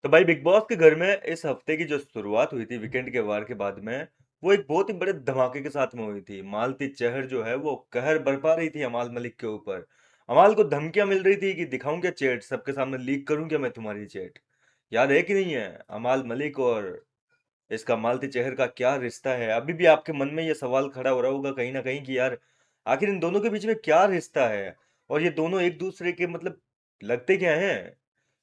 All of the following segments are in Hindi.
तो भाई बिग बॉस के घर में इस हफ्ते की जो शुरुआत हुई थी वीकेंड के वार के बाद में, वो एक बहुत ही बड़े धमाके के साथ में हुई थी। मालती चहर जो है वो कहर बरपा रही थी अमाल मलिक के ऊपर। अमाल को धमकियां मिल रही थी कि दिखाऊं क्या चैट, सबके सामने लीक करूं क्या मैं तुम्हारी चैट। याद है कि नहीं है? अमाल मलिक और इसका मालती चहर का क्या रिश्ता है? अभी भी आपके मन में ये सवाल खड़ा हो रहा होगा कहीं ना कहीं कि यार आखिर इन दोनों के बीच में क्या रिश्ता है, और ये दोनों एक दूसरे के मतलब लगते क्या हैं?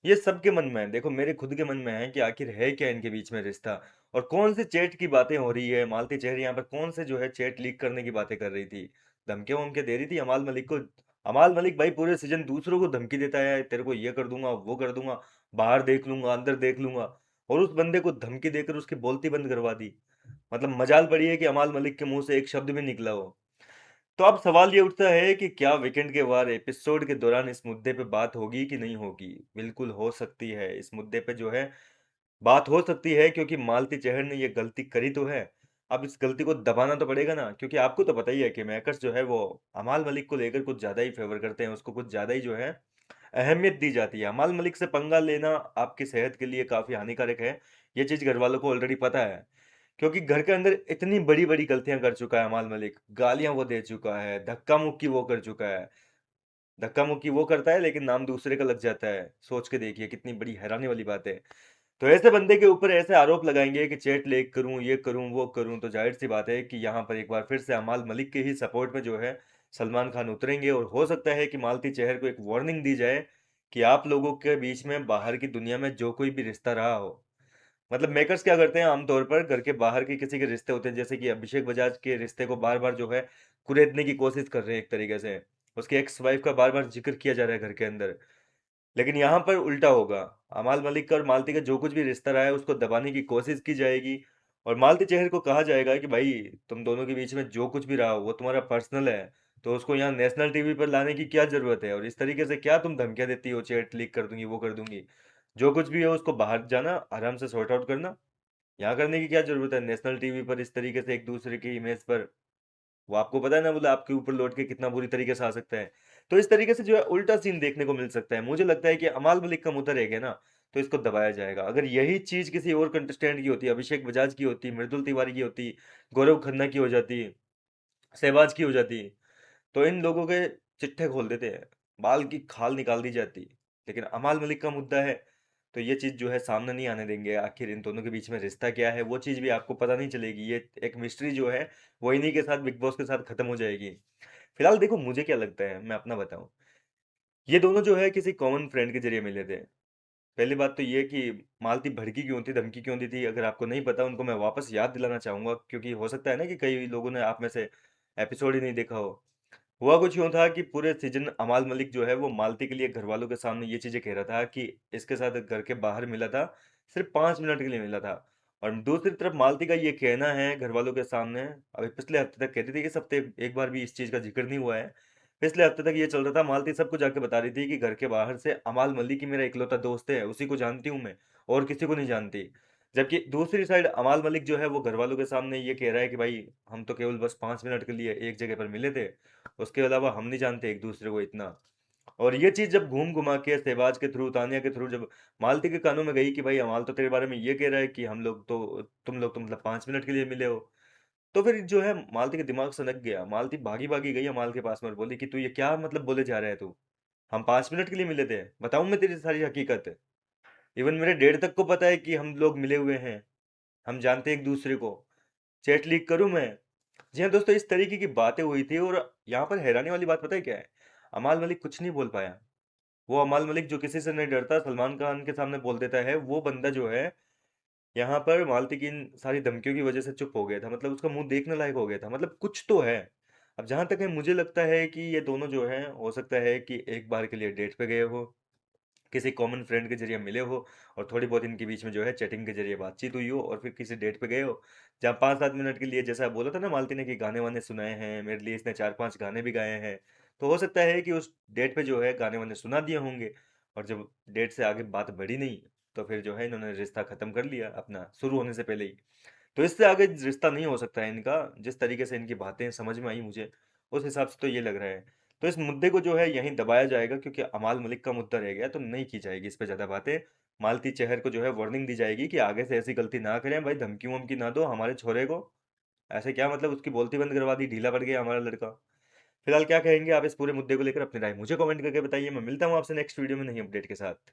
ये सबके मन में है। देखो मेरे खुद के मन में है कि आखिर है क्या इनके बीच में रिश्ता, और कौन से चैट की बातें हो रही है। मालती चहर यहाँ पर कौन से जो है चैट लीक करने की बातें कर रही थी, धमकियां वमके दे रही थी अमाल मलिक को। अमाल मलिक भाई पूरे सीजन दूसरों को धमकी देता है, तेरे को ये कर दूंगा वो कर दूंगा, बाहर देख लूंगा अंदर देख लूंगा, और उस बंदे को धमकी देकर उसकी बोलती बंद करवा दी। मतलब मजाल पड़ी है कि अमाल मलिक के मुंह से एक शब्द भी निकला हो। तो अब सवाल ये उठता है कि क्या वीकेंड के वार एपिसोड के दौरान इस मुद्दे पे बात होगी कि नहीं होगी। बिल्कुल हो सकती है, इस मुद्दे पे जो है बात हो सकती है, क्योंकि मालती चहर ने ये गलती करी तो है। अब इस गलती को दबाना तो पड़ेगा ना, क्योंकि आपको तो पता ही है कि मेकर्स जो है वो अमाल मलिक को लेकर कुछ ज्यादा ही फेवर करते हैं, उसको कुछ ज्यादा ही जो है अहमियत दी जाती है। अमाल मलिक से पंगा लेना आपकी सेहत के लिए काफी हानिकारक है। ये चीज घर वालों को ऑलरेडी पता है, क्योंकि घर के अंदर इतनी बड़ी बड़ी गलतियां कर चुका है अमाल मलिक। गालियां वो दे चुका है, धक्का मुक्की वो कर चुका है। धक्का मुक्की वो करता है लेकिन नाम दूसरे का लग जाता है। सोच के देखिए कितनी बड़ी हैरानी वाली बात है। तो ऐसे बंदे के ऊपर ऐसे आरोप लगाएंगे कि चैट लीक करूं, ये करूं वो करूं, तो जाहिर सी बात है कि यहाँ पर एक बार फिर से अमाल मलिक के ही सपोर्ट में जो है सलमान खान उतरेंगे, और हो सकता है कि मालती चहर को एक वार्निंग दी जाए कि आप लोगों के बीच में बाहर की दुनिया में जो कोई भी रिश्ता रहा हो। मतलब मेकर्स क्या करते हैं आमतौर पर, घर के बाहर के किसी के रिश्ते होते हैं, जैसे कि अभिषेक बजाज के रिश्ते को बार बार जो है कुरेदने की कोशिश कर रहे हैं एक तरीके से। उसकी एक्स वाइफ का बार बार जिक्र किया जा रहा है घर के अंदर। लेकिन यहाँ पर उल्टा होगा। अमाल मलिक का और मालती का जो कुछ भी रिश्ता रहा है उसको दबाने की कोशिश की जाएगी, और मालती चहर को कहा जाएगा कि भाई तुम दोनों के बीच में जो कुछ भी रहा हो वो तुम्हारा पर्सनल है, तो उसको यहाँ नेशनल टीवी पर लाने की क्या जरूरत है, और इस तरीके से क्या तुम धमकियां देती हो, चैट लीक कर दूंगी वो कर दूंगी। जो कुछ भी है उसको बाहर जाना आराम से सॉर्ट आउट करना। यहाँ करने की क्या जरूरत है नेशनल टीवी पर इस तरीके से एक दूसरे की इमेज पर। वो आपको पता है ना, बोला आपके ऊपर लौट के कितना बुरी तरीके से आ सकता है। तो इस तरीके से जो है उल्टा सीन देखने को मिल सकता है। मुझे लगता है कि अमाल मलिक का मुद्दा रह गया ना, तो इसको दबाया जाएगा। अगर यही चीज किसी और कंटेस्टेंट की होती, अभिषेक बजाज की होती, मृदुल तिवारी की होती, गौरव खन्ना की हो जाती, सहबाज की हो जाती, तो इन लोगों के चिट्ठे खोल देते हैं, बाल की खाल निकाल दी जाती। लेकिन अमाल मलिक का मुद्दा है, तो ये चीज जो है सामने नहीं आने देंगे। आखिर इन दोनों के बीच में रिश्ता क्या है वो चीज भी आपको पता नहीं चलेगी। ये एक मिस्ट्री जो है वो इन्हीं के साथ, बिग बॉस के साथ खत्म हो जाएगी। फिलहाल देखो मुझे क्या लगता है, मैं अपना बताऊं। ये दोनों जो है किसी कॉमन फ्रेंड के जरिए मिले थे। पहली बात तो ये कि मालती भड़की क्यों थी, धमकी क्यों दी थी, अगर आपको नहीं पता उनको मैं वापस याद दिलाना चाहूंगा, क्योंकि हो सकता है ना कि कई लोगों ने आप में से एपिसोड ही नहीं देखा हो। हुआ कुछ यूं था कि पूरे सीजन अमाल मलिक जो है वो मालती के लिए घर वालों के सामने ये चीजें कह रहा था कि इसके साथ घर के बाहर मिला था, सिर्फ 5 मिनट के लिए मिला था। और दूसरी तरफ मालती का ये कहना है घर वालों के सामने, अभी पिछले हफ्ते तक कहती थी कि इस हफ्ते एक बार भी इस चीज का जिक्र नहीं हुआ है। पिछले हफ्ते तक ये चल रहा था, मालती सबको जाके बता रही थी कि घर के बाहर से अमाल मलिक ही मेरा इकलौता दोस्त है, उसी को जानती हूँ मैं, और किसी को नहीं जानती। जबकि दूसरी साइड अमाल मलिक जो है वो घर वालों के सामने ये कह रहा है कि भाई हम तो केवल बस 5 मिनट के लिए एक जगह पर मिले थे, उसके अलावा हम नहीं जानते एक दूसरे को इतना। और ये चीज जब घूम घुमा के सहबाज के थ्रू, तानिया के थ्रू जब मालती के कानों में गई कि भाई अमाल तो तेरे बारे में ये कह रहा है कि हम लोग तो, तुम लोग तो मतलब 5 मिनट के लिए मिले हो, तो फिर जो है मालती के दिमाग सनक गया। मालती भागी भागी गई अमाल के पास में और बोली कि तू ये क्या मतलब बोले जा रहा है तू, हम 5 मिनट के लिए मिले थे, बताऊं मैं तेरी सारी हकीकत। इवन मेरे डेढ़ तक को पता है कि हम लोग मिले हुए हैं, हम जानते हैं एक दूसरे को, चैट लीक करूं मैं। जी हाँ दोस्तों, इस तरीके की बातें हुई थी। और यहाँ पर हैरानी वाली बात पता है क्या है? अमाल मलिक कुछ नहीं बोल पाया। वो अमाल मलिक जो किसी से नहीं डरता, सलमान खान के सामने बोल देता है, वो बंदा जो है यहाँ पर मालती की इन सारी धमकियों की वजह से चुप हो गया था। मतलब उसका मुंह देखने लायक हो गया था, मतलब कुछ तो है। अब जहां तक है मुझे लगता है कि ये दोनों जो हैं हो सकता है कि एक बार के लिए डेट पे गए हो, किसी कॉमन फ्रेंड के जरिए मिले हो, और थोड़ी बहुत इनके बीच में जो है चैटिंग के जरिए बातचीत हुई हो, और फिर किसी डेट पे गए हो जहाँ 5-7 मिनट के लिए, जैसा बोला था ना मालती ने कि गाने वाने सुनाए हैं मेरे लिए, इसने 4-5 गाने भी गाए हैं। तो हो सकता है कि उस डेट पे जो है गाने वाने सुना दिए होंगे, और जब डेट से आगे बात बढ़ी नहीं, तो फिर जो है इन्होंने रिश्ता खत्म कर लिया अपना शुरू होने से पहले ही। तो इससे आगे रिश्ता नहीं हो सकता है इनका। जिस तरीके से इनकी बातें समझ में आई मुझे, उस हिसाब से तो ये लग रहा है। तो इस मुद्दे को जो है यहीं दबाया जाएगा, क्योंकि अमाल मलिक का मुद्दा रह गया, तो नहीं की जाएगी इस पे ज्यादा बातें। मालती चहर को जो है वार्निंग दी जाएगी कि आगे से ऐसी गलती ना करें भाई, धमकी वमकी ना दो हमारे छोरे को। ऐसे क्या मतलब, उसकी बोलती बंद करवा दी, ढीला पड़ गया हमारा लड़का। फिलहाल क्या कहेंगे आप इस पूरे मुद्दे को लेकर, अपनी राय मुझे कमेंट करके बताइए। मैं मिलता हूँ आपसे नेक्स्ट वीडियो में नई अपडेट के साथ।